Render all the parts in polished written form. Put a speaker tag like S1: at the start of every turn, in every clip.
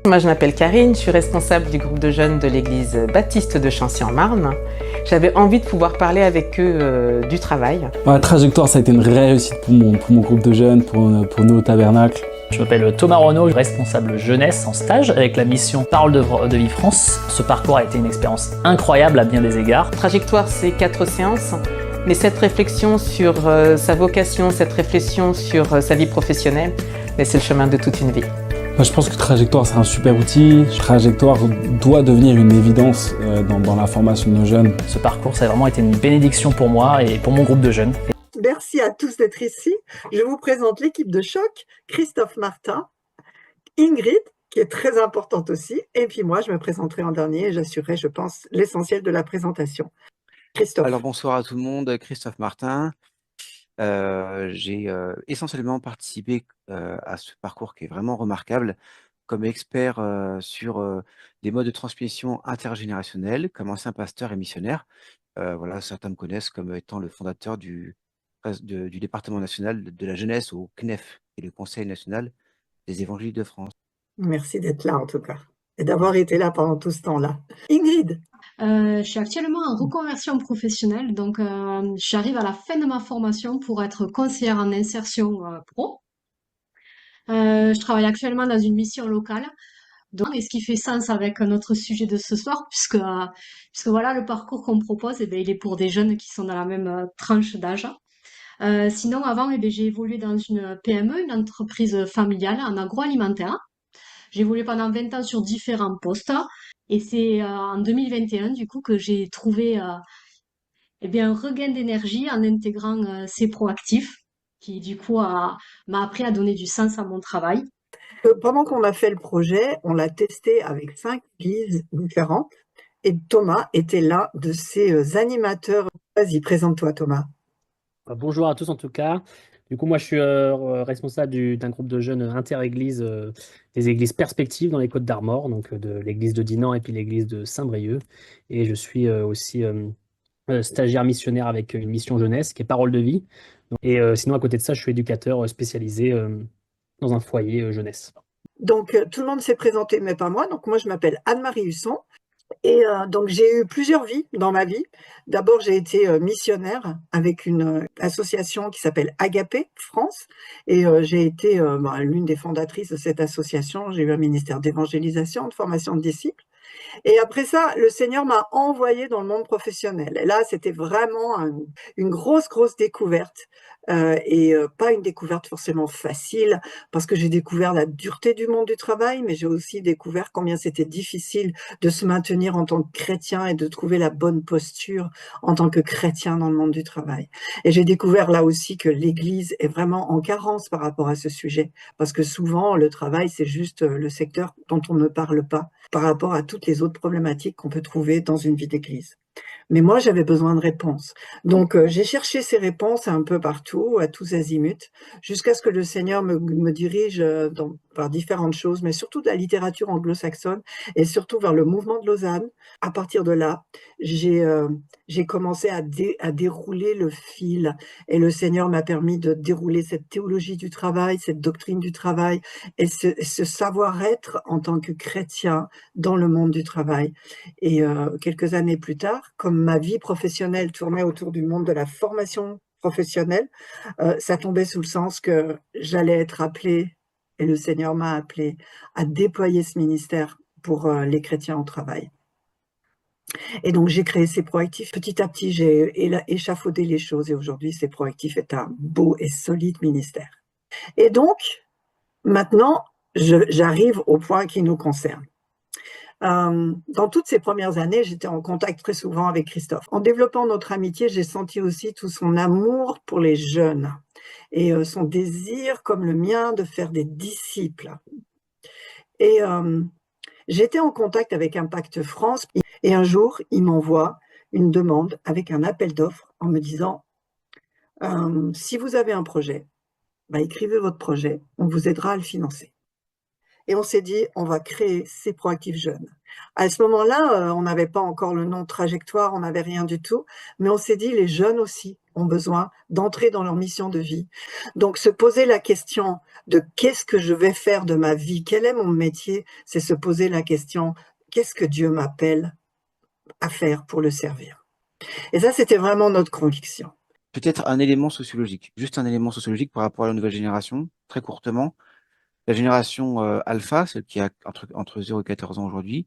S1: Moi, je m'appelle Karine, je suis responsable du groupe de jeunes de l'église baptiste de Chancy-en-Marne. J'avais envie de pouvoir parler avec eux du travail.
S2: La trajectoire, ça a été une vraie réussite pour mon groupe de jeunes, pour nous au tabernacle.
S3: Je m'appelle Thomas Renaud, responsable jeunesse en stage avec la mission Parole de Vie France. Ce parcours a été une expérience incroyable à bien des égards.
S1: Trajectoire, c'est 4 séances, mais cette réflexion sur sa vocation, cette réflexion sur sa vie professionnelle, c'est le chemin de toute une vie.
S2: Je pense que Trajectoire, c'est un super outil. Trajectoire doit devenir une évidence dans la formation de nos jeunes.
S3: Ce parcours, ça a vraiment été une bénédiction pour moi et pour mon groupe de jeunes.
S4: Merci à tous d'être ici. Je vous présente l'équipe de choc, Christophe Martin, Ingrid, qui est très importante aussi, et puis moi, je me présenterai en dernier et j'assurerai, je pense, l'essentiel de la présentation. Christophe.
S5: Alors bonsoir à tout le monde, Christophe Martin. J'ai essentiellement participé à ce parcours qui est vraiment remarquable comme expert sur des modes de transmission intergénérationnels, comme ancien pasteur et missionnaire. Voilà, certains me connaissent comme étant le fondateur du département national de la jeunesse au CNEF, et le Conseil national des évangéliques de France.
S4: Merci d'être là en tout cas, et d'avoir été là pendant tout ce temps-là. Ingrid.
S6: Je suis actuellement en reconversion professionnelle, donc j'arrive à la fin de ma formation pour être conseillère en insertion pro. Je travaille actuellement dans une mission locale, donc, et ce qui fait sens avec notre sujet de ce soir, puisque voilà, le parcours qu'on propose, il est pour des jeunes qui sont dans la même tranche d'âge. Sinon, avant, j'ai évolué dans une PME, une entreprise familiale en agroalimentaire. J'ai évolué pendant 20 ans sur différents postes. Et c'est en 2021, du coup, que j'ai trouvé un regain d'énergie en intégrant ces proactifs, qui, du coup, m'a appris à donner du sens à mon travail.
S4: Pendant qu'on a fait le projet, on l'a testé avec 5 églises différentes. Et Thomas était l'un de ces animateurs. Vas-y, présente-toi, Thomas.
S7: Bonjour à tous en tout cas. Du coup, moi, je suis responsable d'un groupe de jeunes inter-églises, des églises Perspectives dans les Côtes-d'Armor, donc de l'église de Dinan et puis l'église de Saint-Brieuc. Et je suis aussi stagiaire missionnaire avec une mission jeunesse qui est Parole de Vie. Et sinon, à côté de ça, je suis éducateur spécialisé dans un foyer jeunesse.
S4: Donc, tout le monde s'est présenté, mais pas moi. Donc, moi, je m'appelle Anne-Marie Husson. Et donc, j'ai eu plusieurs vies dans ma vie. D'abord, j'ai été missionnaire avec une association qui s'appelle Agapé France. Et j'ai été l'une des fondatrices de cette association. J'ai eu un ministère d'évangélisation, de formation de disciples. Et après ça, le Seigneur m'a envoyée dans le monde professionnel. Et là, c'était vraiment une grosse découverte. Pas une découverte forcément facile, parce que j'ai découvert la dureté du monde du travail, mais j'ai aussi découvert combien c'était difficile de se maintenir en tant que chrétien et de trouver la bonne posture en tant que chrétien dans le monde du travail. Et j'ai découvert là aussi que l'Église est vraiment en carence par rapport à ce sujet, parce que souvent, le travail, c'est juste le secteur dont on ne parle pas par rapport à toutes les autres problématiques qu'on peut trouver dans une vie d'église. Mais moi, j'avais besoin de réponses. Donc, j'ai cherché ces réponses un peu partout, à tous azimuts, jusqu'à ce que le Seigneur me dirige vers différentes choses, mais surtout de la littérature anglo-saxonne et surtout vers le mouvement de Lausanne. À partir de là, j'ai commencé à dérouler le fil, et le Seigneur m'a permis de dérouler cette théologie du travail, cette doctrine du travail et ce savoir-être en tant que chrétien dans le monde du travail. Et quelques années plus tard, comme ma vie professionnelle tournait autour du monde de la formation professionnelle, ça tombait sous le sens que j'allais être appelée, et le Seigneur m'a appelée à déployer ce ministère pour les chrétiens au travail. Et donc, j'ai créé ces proactifs. Petit à petit, j'ai échafaudé les choses, et aujourd'hui, ces proactifs est un beau et solide ministère. Et donc, maintenant, j'arrive au point qui nous concerne. Dans toutes ces premières années, j'étais en contact très souvent avec Christophe. En développant notre amitié, j'ai senti aussi tout son amour pour les jeunes et son désir, comme le mien, de faire des disciples. Et j'étais en contact avec Impact France, et un jour, il m'envoie une demande avec un appel d'offres en me disant « Si vous avez un projet, bah, écrivez votre projet, on vous aidera à le financer. Et on s'est dit, on va créer ces proactifs jeunes. À ce moment-là, on n'avait pas encore le nom trajectoire, on n'avait rien du tout, mais on s'est dit, les jeunes aussi ont besoin d'entrer dans leur mission de vie. Donc, se poser la question de qu'est-ce que je vais faire de ma vie, quel est mon métier, c'est se poser la question, qu'est-ce que Dieu m'appelle à faire pour le servir. Et ça, c'était vraiment notre conviction.
S5: Peut-être un élément sociologique, juste un élément sociologique par rapport à la nouvelle génération, très courtement. La génération alpha, celle qui a entre 0 et 14 ans aujourd'hui,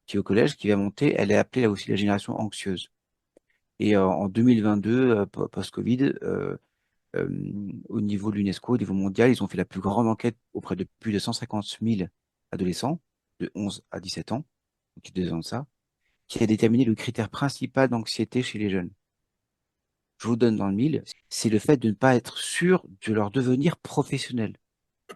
S5: qui est au collège, qui va monter, elle est appelée là aussi la génération anxieuse. Et en 2022, post-Covid, au niveau de l'UNESCO, au niveau mondial, ils ont fait la plus grande enquête auprès de plus de 150 000 adolescents de 11 à 17 ans, donc 2 ans de ça, qui a déterminé le critère principal d'anxiété chez les jeunes. Je vous donne dans le mille, c'est le fait de ne pas être sûr de leur devenir professionnel.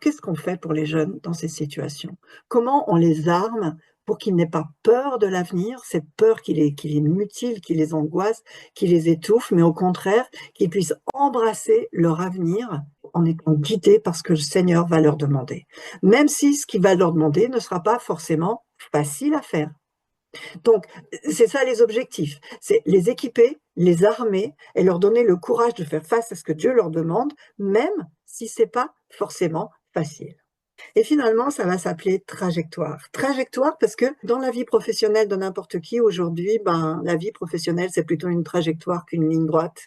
S4: Qu'est-ce qu'on fait pour les jeunes dans ces situations? Comment on les arme pour qu'ils n'aient pas peur de l'avenir, cette peur qui les mutile, qui les angoisse, qui les étouffe, mais au contraire, qu'ils puissent embrasser leur avenir en étant guidés par ce que le Seigneur va leur demander. Même si ce qu'il va leur demander ne sera pas forcément facile à faire. Donc, c'est ça les objectifs, c'est les équiper, les armer et leur donner le courage de faire face à ce que Dieu leur demande, même si c'est pas forcément facile. Et finalement, ça va s'appeler trajectoire. Trajectoire parce que dans la vie professionnelle de n'importe qui aujourd'hui, la vie professionnelle, c'est plutôt une trajectoire qu'une ligne droite.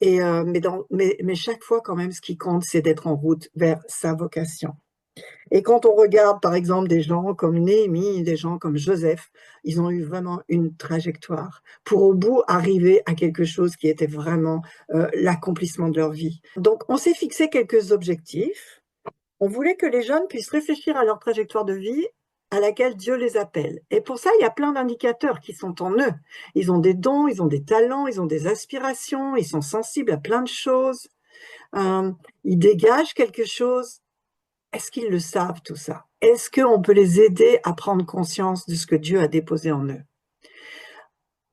S4: Mais chaque fois quand même, ce qui compte, c'est d'être en route vers sa vocation. Et quand on regarde, par exemple, des gens comme Néhémie, des gens comme Joseph, ils ont eu vraiment une trajectoire pour au bout arriver à quelque chose qui était vraiment l'accomplissement de leur vie. Donc, on s'est fixé quelques objectifs. On voulait que les jeunes puissent réfléchir à leur trajectoire de vie à laquelle Dieu les appelle. Et pour ça, il y a plein d'indicateurs qui sont en eux. Ils ont des dons, ils ont des talents, ils ont des aspirations, ils sont sensibles à plein de choses. Ils dégagent quelque chose. Est-ce qu'ils le savent tout ça? Est-ce qu'on peut les aider à prendre conscience de ce que Dieu a déposé en eux?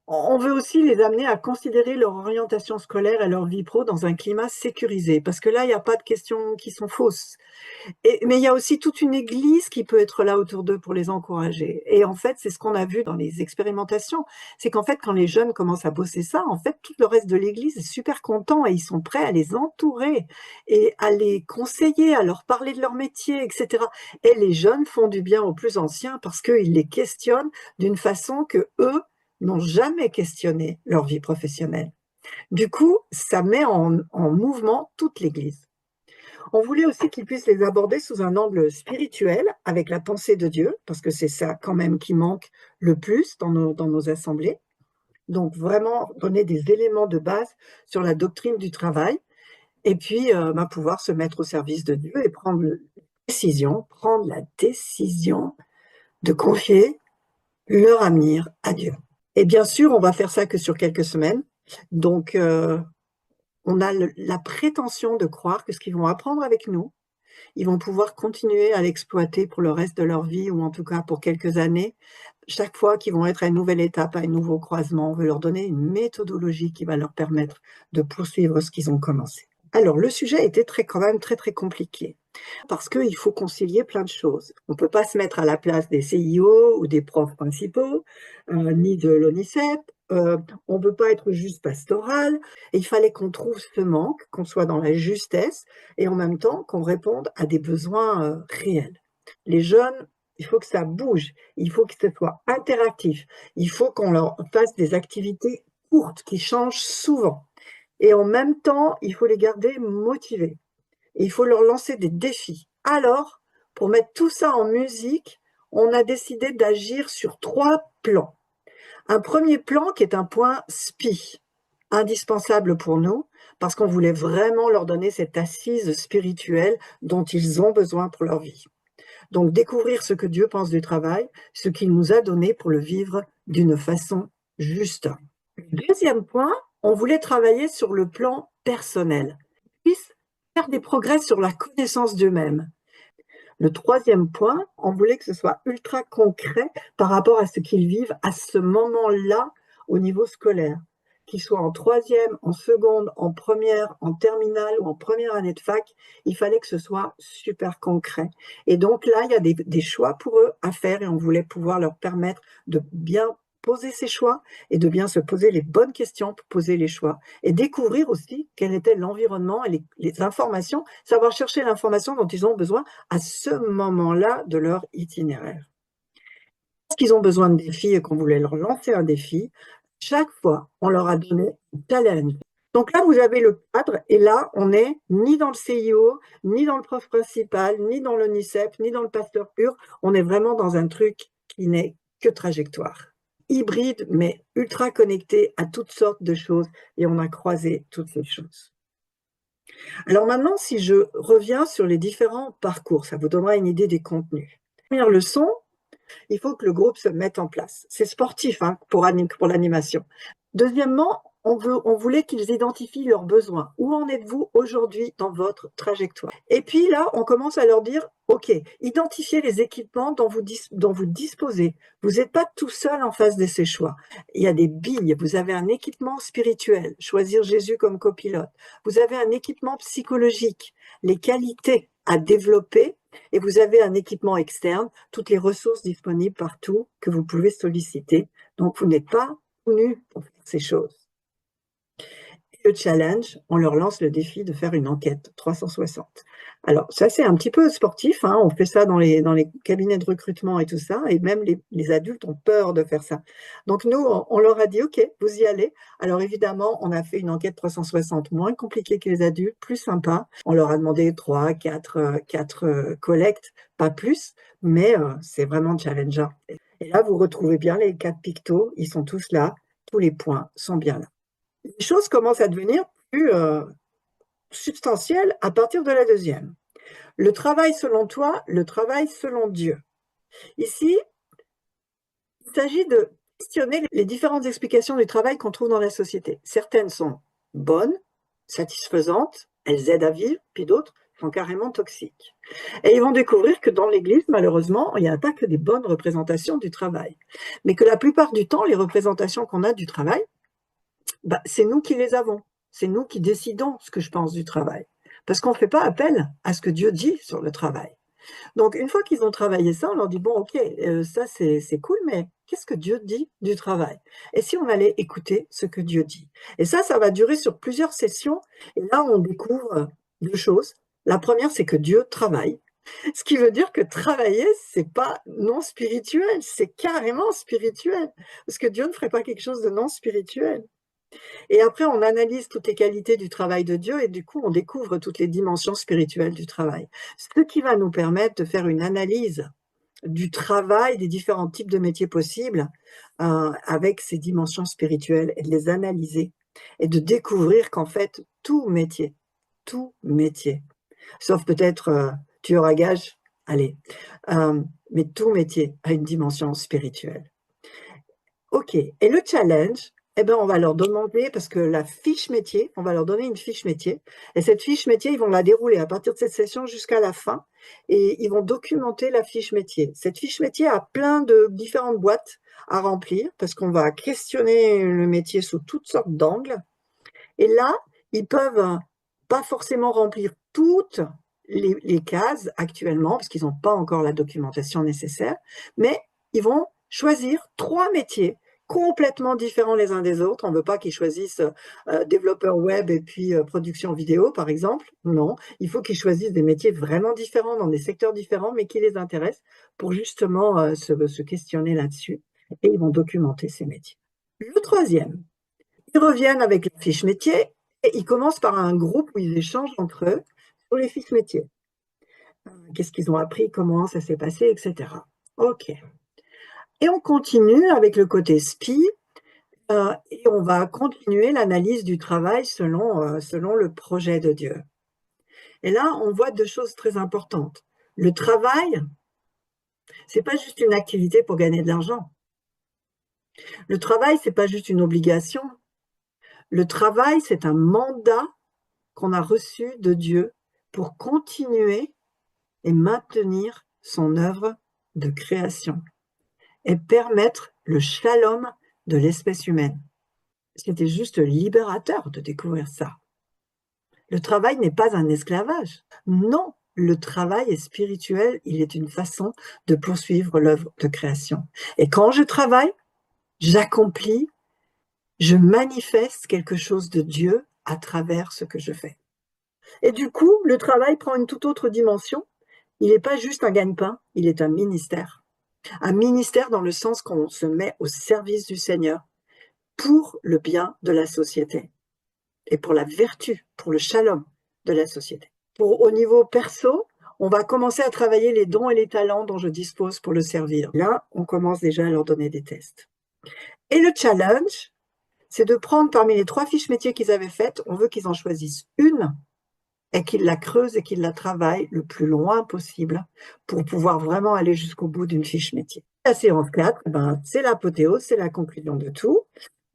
S4: On veut aussi les amener à considérer leur orientation scolaire et leur vie pro dans un climat sécurisé, parce que là, il n'y a pas de questions qui sont fausses. Mais il y a aussi toute une église qui peut être là autour d'eux pour les encourager. Et en fait, c'est ce qu'on a vu dans les expérimentations, c'est qu'en fait, quand les jeunes commencent à bosser ça, en fait, tout le reste de l'église est super content et ils sont prêts à les entourer et à les conseiller, à leur parler de leur métier, etc. Et les jeunes font du bien aux plus anciens parce qu'ils les questionnent d'une façon que eux n'ont jamais questionné leur vie professionnelle. Du coup, ça met en mouvement toute l'église. On voulait aussi qu'ils puissent les aborder sous un angle spirituel, avec la pensée de Dieu, parce que c'est ça quand même qui manque le plus dans nos assemblées. Donc vraiment donner des éléments de base sur la doctrine du travail, et puis pouvoir se mettre au service de Dieu et prendre la décision de confier leur avenir à Dieu. Et bien sûr, on va faire ça que sur quelques semaines. Donc, on a la prétention de croire que ce qu'ils vont apprendre avec nous, ils vont pouvoir continuer à l'exploiter pour le reste de leur vie, ou en tout cas pour quelques années. Chaque fois qu'ils vont être à une nouvelle étape, à un nouveau croisement, on veut leur donner une méthodologie qui va leur permettre de poursuivre ce qu'ils ont commencé. Alors, le sujet était quand même très, très compliqué, parce qu'il faut concilier plein de choses. On ne peut pas se mettre à la place des CIO ou des profs principaux, ni de l'ONICEP. On ne peut pas être juste pastoral. Et il fallait qu'on trouve ce manque, qu'on soit dans la justesse, et en même temps qu'on réponde à des besoins réels. Les jeunes, il faut que ça bouge, il faut que ce soit interactif, il faut qu'on leur fasse des activités courtes qui changent souvent. Et en même temps, il faut les garder motivés. Et il faut leur lancer des défis. Alors, pour mettre tout ça en musique, on a décidé d'agir sur 3 plans. Un premier plan qui est un point SPI, indispensable pour nous, parce qu'on voulait vraiment leur donner cette assise spirituelle dont ils ont besoin pour leur vie. Donc, découvrir ce que Dieu pense du travail, ce qu'il nous a donné pour le vivre d'une façon juste. Deuxième point, on voulait travailler sur le plan personnel, puissent faire des progrès sur la connaissance d'eux-mêmes. Le troisième point, on voulait que ce soit ultra concret par rapport à ce qu'ils vivent à ce moment-là au niveau scolaire. qu'ils soient en troisième, en seconde, en première, en terminale ou en première année de fac, il fallait que ce soit super concret. Et donc là, il y a des choix pour eux à faire et on voulait pouvoir leur permettre de bien poser ces choix et de bien se poser les bonnes questions pour poser les choix et découvrir aussi quel était l'environnement et les informations, savoir chercher l'information dont ils ont besoin à ce moment-là de leur itinéraire. Parce qu'ils ont besoin de défis et qu'on voulait leur lancer un défi, chaque fois, on leur a donné un challenge. Donc là, vous avez le cadre, et là, on n'est ni dans le CIO, ni dans le prof principal, ni dans l'ONICEP, ni dans le pasteur pur. On est vraiment dans un truc qui n'est que trajectoire. Hybride, mais ultra connecté à toutes sortes de choses, et on a croisé toutes ces choses. Alors maintenant, si je reviens sur les différents parcours, ça vous donnera une idée des contenus. Première leçon, il faut que le groupe se mette en place. C'est sportif hein, pour l'animation. Deuxièmement, on voulait qu'ils identifient leurs besoins. Où en êtes-vous aujourd'hui dans votre trajectoire? Et puis là, on commence à leur dire, OK, identifiez les équipements dont vous disposez. Vous n'êtes pas tout seul en face de ces choix. Il y a des billes, vous avez un équipement spirituel, choisir Jésus comme copilote. Vous avez un équipement psychologique, les qualités à développer, et vous avez un équipement externe, toutes les ressources disponibles partout que vous pouvez solliciter. Donc, vous n'êtes pas tout nu pour faire ces choses. Et le challenge, on leur lance le défi de faire une enquête 360. Alors, ça, c'est un petit peu sportif. Hein, on fait ça dans les cabinets de recrutement et tout ça. Et même les adultes ont peur de faire ça. Donc, nous, on leur a dit, OK, vous y allez. Alors, évidemment, on a fait une enquête 360 moins compliquée que les adultes, plus sympa. On leur a demandé 3, 4 collectes, pas plus. Mais c'est vraiment challengeant. Et là, vous retrouvez bien les 4 pictos. Ils sont tous là. Tous les points sont bien là. Les choses commencent à devenir plus substantielles à partir de la deuxième. Le travail selon toi, le travail selon Dieu. Ici, il s'agit de questionner les différentes explications du travail qu'on trouve dans la société. Certaines sont bonnes, satisfaisantes, elles aident à vivre, puis d'autres sont carrément toxiques. Et ils vont découvrir que dans l'Église, malheureusement, il n'y a pas que des bonnes représentations du travail, mais que la plupart du temps, les représentations qu'on a du travail, c'est nous qui les avons. C'est nous qui décidons ce que je pense du travail. Parce qu'on ne fait pas appel à ce que Dieu dit sur le travail. Donc, une fois qu'ils ont travaillé ça, on leur dit, bon, ok, ça c'est cool, mais qu'est-ce que Dieu dit du travail? Et si on allait écouter ce que Dieu dit? Et ça va durer sur plusieurs sessions. Et là, on découvre 2 choses. La première, c'est que Dieu travaille. Ce qui veut dire que travailler, c'est pas non spirituel, c'est carrément spirituel. Parce que Dieu ne ferait pas quelque chose de non spirituel. Et après, on analyse toutes les qualités du travail de Dieu et du coup, on découvre toutes les dimensions spirituelles du travail. Ce qui va nous permettre de faire une analyse du travail, des différents types de métiers possibles avec ces dimensions spirituelles et de les analyser et de découvrir qu'en fait, tout métier, sauf peut-être tueur à gages, allez, mais tout métier a une dimension spirituelle. Ok, et le challenge, eh ben, on va leur demander, parce que la fiche métier, on va leur donner une fiche métier. Et cette fiche métier, ils vont la dérouler à partir de cette session jusqu'à la fin. Et ils vont documenter la fiche métier. Cette fiche métier a plein de différentes boîtes à remplir, parce qu'on va questionner le métier sous toutes sortes d'angles. Et là, ils peuvent pas forcément remplir toutes les cases actuellement, parce qu'ils n'ont pas encore la documentation nécessaire, mais ils vont choisir 3 métiers complètement différents les uns des autres. On ne veut pas qu'ils choisissent développeur web et puis production vidéo, par exemple. Non, il faut qu'ils choisissent des métiers vraiment différents, dans des secteurs différents, mais qui les intéressent pour justement se questionner là-dessus. Et ils vont documenter ces métiers. Le troisième, ils reviennent avec la fiche métier et ils commencent par un groupe où ils échangent entre eux sur les fiches métiers. Qu'est-ce qu'ils ont appris, comment ça s'est passé, etc. OK. Et on continue avec le côté SPI et on va continuer l'analyse du travail selon le projet de Dieu. Et là, on voit 2 choses très importantes. Le travail, c'est pas juste une activité pour gagner de l'argent. Le travail, c'est pas juste une obligation. Le travail, c'est un mandat qu'on a reçu de Dieu pour continuer et maintenir son œuvre de création et permettre le shalom de l'espèce humaine. c'était juste libérateur de découvrir ça. Le travail n'est pas un esclavage. Non, le travail est spirituel, il est une façon de poursuivre l'œuvre de création. Et quand je travaille, j'accomplis, je manifeste quelque chose de Dieu à travers ce que je fais. Et du coup, le travail prend une toute autre dimension. Il n'est pas juste un gagne-pain, il est un ministère. Un ministère dans le sens qu'on se met au service du Seigneur pour le bien de la société et pour la vertu, pour le shalom de la société. Au niveau perso, on va commencer à travailler les dons et les talents dont je dispose pour le servir. Là, on commence déjà à leur donner des tests. Et le challenge, c'est de prendre parmi les 3 fiches métiers qu'ils avaient faites, on veut qu'ils en choisissent une et qu'ils la creusent et qu'ils la travaillent le plus loin possible pour pouvoir vraiment aller jusqu'au bout d'une fiche métier. La séance 4, c'est l'apothéose, c'est la conclusion de tout.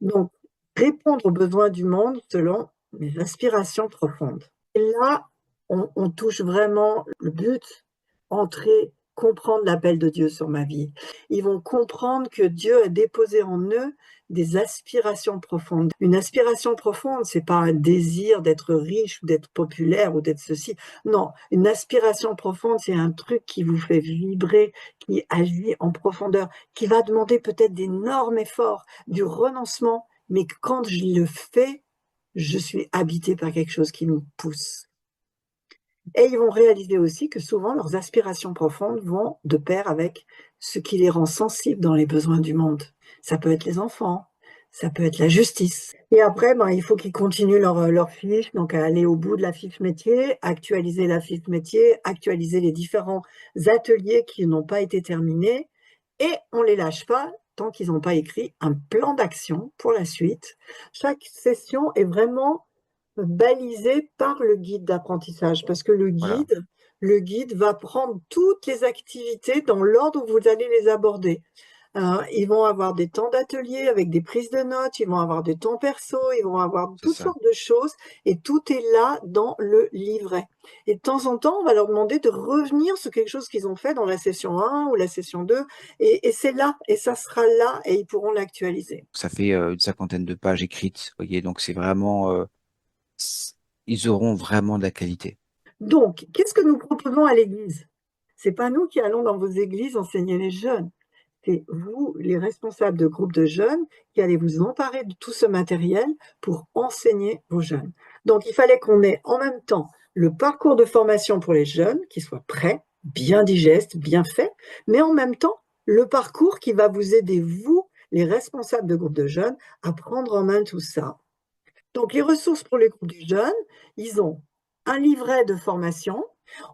S4: Donc, répondre aux besoins du monde selon mes aspirations profondes. Et là, on touche vraiment le but, entrer, comprendre l'appel de Dieu sur ma vie. Ils vont comprendre que Dieu a déposé en eux des aspirations profondes. Une aspiration profonde, c'est pas un désir d'être riche ou d'être populaire ou d'être ceci. Non, une aspiration profonde, c'est un truc qui vous fait vibrer, qui agit en profondeur, qui va demander peut-être d'énormes efforts, du renoncement, mais quand je le fais, je suis habité par quelque chose qui me pousse. Et ils vont réaliser aussi que souvent leurs aspirations profondes vont de pair avec ce qui les rend sensibles dans les besoins du monde. Ça peut être les enfants, ça peut être la justice. Et après, il faut qu'ils continuent leur fiche, donc à aller au bout de la fiche métier, actualiser la fiche métier, actualiser les différents ateliers qui n'ont pas été terminés, et on ne les lâche pas tant qu'ils n'ont pas écrit un plan d'action pour la suite. Chaque session est vraiment balisé par le guide d'apprentissage, parce que
S5: Voilà.
S4: le guide va prendre toutes les activités dans l'ordre où vous allez les aborder. Ils vont avoir des temps d'atelier avec des prises de notes, ils vont avoir des temps perso, ils vont avoir
S5: C'est
S4: toutes
S5: ça.
S4: sortes de choses, et tout est là dans le livret. Et de temps en temps, on va leur demander de revenir sur quelque chose qu'ils ont fait dans la session 1 ou la session 2, et c'est là, et ça sera là, et ils pourront l'actualiser.
S5: Ça fait une 50aine de pages écrites, vous voyez, donc c'est vraiment, ils auront vraiment de la qualité.
S4: Donc, qu'est-ce que nous proposons à l'Église? C'est pas nous qui allons dans vos églises enseigner les jeunes. C'est vous, les responsables de groupes de jeunes, qui allez vous emparer de tout ce matériel pour enseigner vos jeunes. Donc, il fallait qu'on ait en même temps le parcours de formation pour les jeunes, qui soit prêt, bien digeste, bien fait, mais en même temps, le parcours qui va vous aider, vous, les responsables de groupes de jeunes, à prendre en main tout ça. Donc, les ressources pour les groupes de jeunes, ils ont un livret de formation.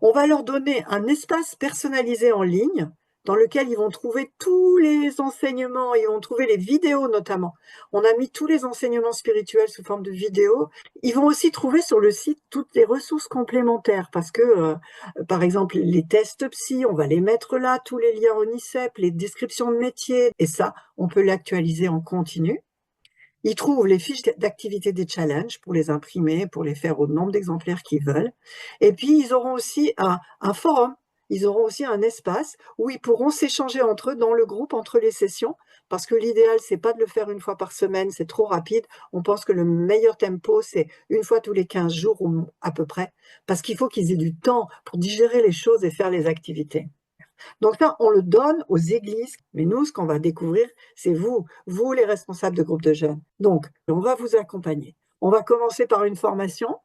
S4: On va leur donner un espace personnalisé en ligne dans lequel ils vont trouver tous les enseignements, ils vont trouver les vidéos notamment. On a mis tous les enseignements spirituels sous forme de vidéos. Ils vont aussi trouver sur le site toutes les ressources complémentaires parce que, par exemple, les tests psy, on va les mettre là, tous les liens ONICEP, les descriptions de métiers, et ça, on peut l'actualiser en continu. Ils trouvent les fiches d'activité des challenges pour les imprimer, pour les faire au nombre d'exemplaires qu'ils veulent. Et puis, ils auront aussi un forum. Ils auront aussi un espace où ils pourront s'échanger entre eux dans le groupe, entre les sessions, parce que l'idéal, c'est pas de le faire une fois par semaine, c'est trop rapide. On pense que le meilleur tempo, c'est une fois tous les 15 jours ou à peu près, parce qu'il faut qu'ils aient du temps pour digérer les choses et faire les activités. Donc ça, on le donne aux églises, mais nous, ce qu'on va découvrir, c'est vous les responsables de groupes de jeunes. Donc, on va vous accompagner. On va commencer par une formation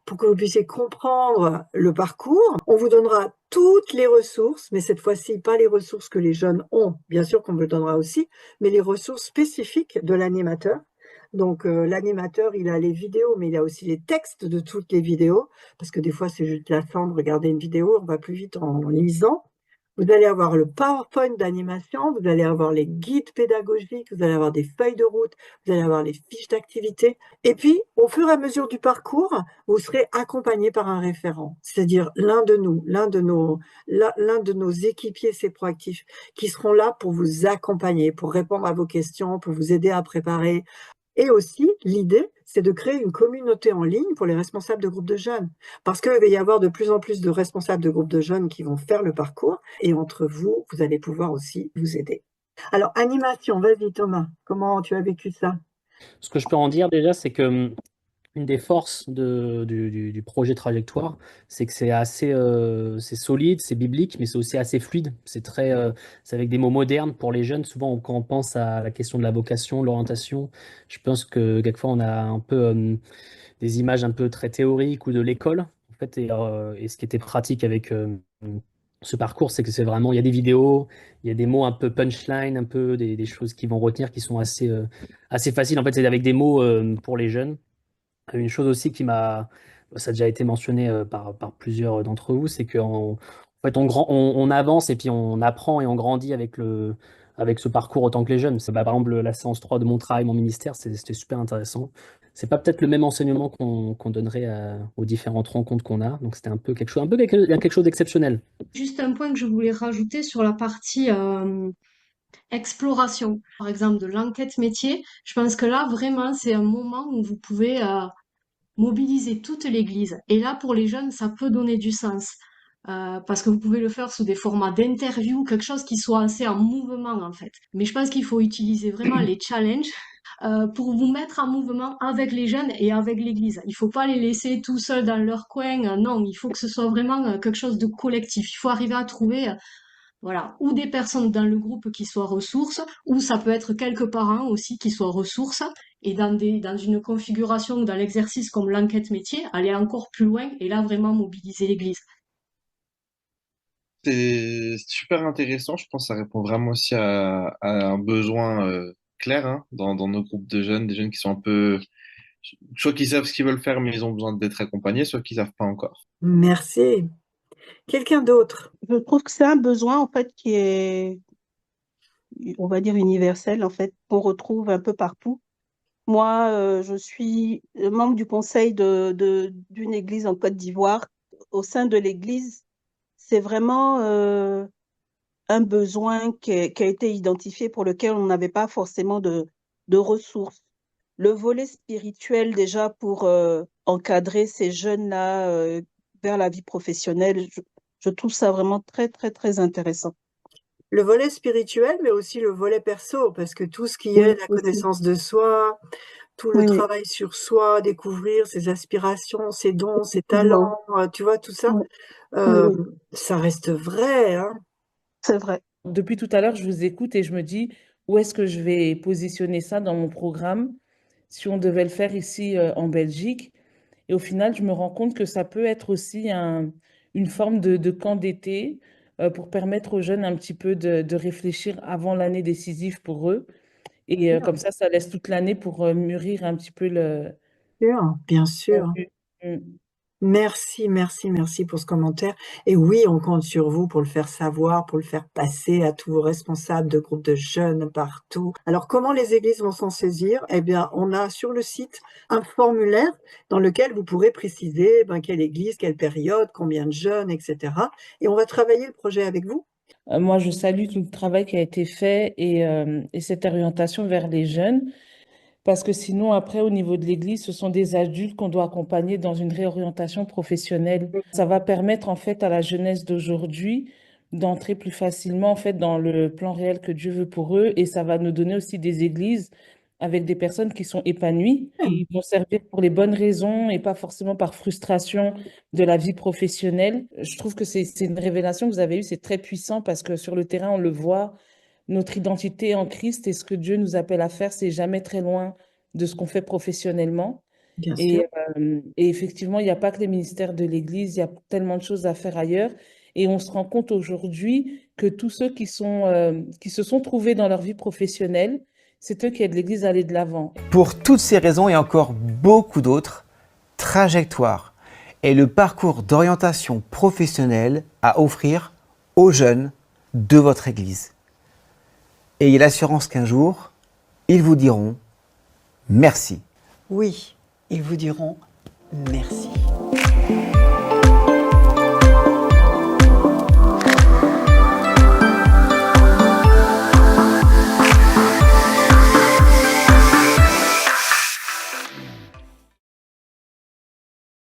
S4: pour que vous puissiez comprendre le parcours. On vous donnera toutes les ressources, mais cette fois-ci, pas les ressources que les jeunes ont, bien sûr qu'on vous le donnera aussi, mais les ressources spécifiques de l'animateur. Donc, l'animateur, il a les vidéos, mais il a aussi les textes de toutes les vidéos, parce que des fois, c'est juste lassant de regarder une vidéo, on va plus vite en lisant. Vous allez avoir le PowerPoint d'animation, vous allez avoir les guides pédagogiques, vous allez avoir des feuilles de route, vous allez avoir les fiches d'activité. Et puis, au fur et à mesure du parcours, vous serez accompagné par un référent, c'est-à-dire l'un de nos équipiers, c'est proactifs, qui seront là pour vous accompagner, pour répondre à vos questions, pour vous aider à préparer. Et aussi, l'idée, c'est de créer une communauté en ligne pour les responsables de groupes de jeunes. Parce qu'il va y avoir de plus en plus de responsables de groupes de jeunes qui vont faire le parcours. Et entre vous, vous allez pouvoir aussi vous aider. Alors, animation, vas-y Thomas, comment tu as vécu ça?
S7: Ce que je peux en dire déjà, c'est que une des forces du projet Trajectoire, c'est que c'est assez c'est solide, c'est biblique, mais c'est aussi assez fluide. C'est avec des mots modernes pour les jeunes. Souvent, quand on pense à la question de la vocation, de l'orientation, je pense que quelquefois on a un peu des images un peu très théoriques ou de l'école, en fait. Et ce qui était pratique avec ce parcours, c'est que c'est vraiment, il y a des vidéos, il y a des mots un peu punchline, un peu des choses qui vont retenir, qui sont assez faciles. En fait, c'est avec des mots pour les jeunes. Une chose aussi ça a déjà été mentionné par plusieurs d'entre vous, c'est qu'en fait, on avance et puis on apprend et on grandit avec ce parcours autant que les jeunes. Par exemple, la séance 3 de mon travail, mon ministère, c'était super intéressant. C'est pas peut-être le même enseignement qu'on donnerait aux différentes rencontres qu'on a. Donc c'était un peu quelque chose d'exceptionnel.
S6: Juste un point que je voulais rajouter sur la partie exploration, par exemple de l'enquête métier. Je pense que là, vraiment, c'est un moment où vous pouvez mobiliser toute l'église. Et là, pour les jeunes, ça peut donner du sens. Parce que vous pouvez le faire sous des formats d'interview, quelque chose qui soit assez en mouvement en fait. Mais je pense qu'il faut utiliser vraiment les challenges pour vous mettre en mouvement avec les jeunes et avec l'église. Il faut pas les laisser tout seuls dans leur coin. Non, il faut que ce soit vraiment quelque chose de collectif. Il faut arriver à trouver voilà, ou des personnes dans le groupe qui soient ressources, ou ça peut être quelques parents aussi qui soient ressources, et dans une configuration ou dans l'exercice comme l'enquête métier, aller encore plus loin et là vraiment mobiliser l'église.
S8: C'est super intéressant. Je pense que ça répond vraiment aussi à un besoin clair hein, dans nos groupes de jeunes, des jeunes qui sont un peu, soit qui savent ce qu'ils veulent faire, mais ils ont besoin d'être accompagnés, soit qui savent pas encore.
S4: Merci. Quelqu'un d'autre?
S9: Je trouve que c'est un besoin en fait qui est, on va dire, universel en fait, qu'on retrouve un peu partout. Moi, je suis membre du conseil d'une église en Côte d'Ivoire. Au sein de l'église, c'est vraiment un besoin qui a été identifié pour lequel on n'avait pas forcément de ressources. Le volet spirituel déjà pour encadrer ces jeunes-là vers la vie professionnelle, je trouve ça vraiment très, très, très intéressant.
S4: Le volet spirituel, mais aussi le volet perso, parce que tout ce qui
S9: Oui,
S4: est la
S9: aussi.
S4: connaissance de soi, tout le
S9: Oui, oui,
S4: travail sur soi, découvrir ses aspirations, ses dons, ses
S9: effectivement.
S4: talents, tu vois, tout ça,
S9: Oui, oui, oui,
S4: ça reste vrai, hein.
S9: c'est vrai.
S10: Depuis tout à l'heure, je vous écoute et je me dis où est-ce que je vais positionner ça dans mon programme si on devait le faire ici en Belgique. Et au final, je me rends compte que ça peut être aussi une forme de camp d'été pour permettre aux jeunes un petit peu de réfléchir avant l'année décisive pour eux. Et comme ça laisse toute l'année pour mûrir un petit peu
S4: Bien sûr.
S10: Mm.
S4: Merci, merci, merci pour ce commentaire. Et oui, on compte sur vous pour le faire savoir, pour le faire passer à tous vos responsables de groupes de jeunes partout. Alors, comment les églises vont s'en saisir? Eh bien, on a sur le site un formulaire dans lequel vous pourrez préciser quelle église, quelle période, combien de jeunes, etc. Et on va travailler le projet avec vous.
S10: Moi, je salue tout le travail qui a été fait et cette orientation vers les jeunes. Parce que sinon, après, au niveau de l'Église, ce sont des adultes qu'on doit accompagner dans une réorientation professionnelle. Ça va permettre, en fait, à la jeunesse d'aujourd'hui d'entrer plus facilement, en fait, dans le plan réel que Dieu veut pour eux. Et ça va nous donner aussi des églises avec des personnes qui sont épanouies, qui vont servir pour les bonnes raisons et pas forcément par frustration de la vie professionnelle. Je trouve que c'est une révélation que vous avez eue, c'est très puissant parce que sur le terrain, on le voit. Notre identité en Christ et ce que Dieu nous appelle à faire, c'est jamais très loin de ce qu'on fait professionnellement.
S4: Bien sûr.
S10: Et effectivement, il n'y a pas que les ministères de l'Église, il y a tellement de choses à faire ailleurs. Et on se rend compte aujourd'hui que tous ceux qui se sont trouvés dans leur vie professionnelle, c'est eux qui aident l'Église à aller de l'avant.
S11: Pour toutes ces raisons et encore beaucoup d'autres, Trajectoire est le parcours d'orientation professionnelle à offrir aux jeunes de votre Église. Ayez l'assurance qu'un jour, ils vous diront merci.
S12: Oui, ils vous diront merci.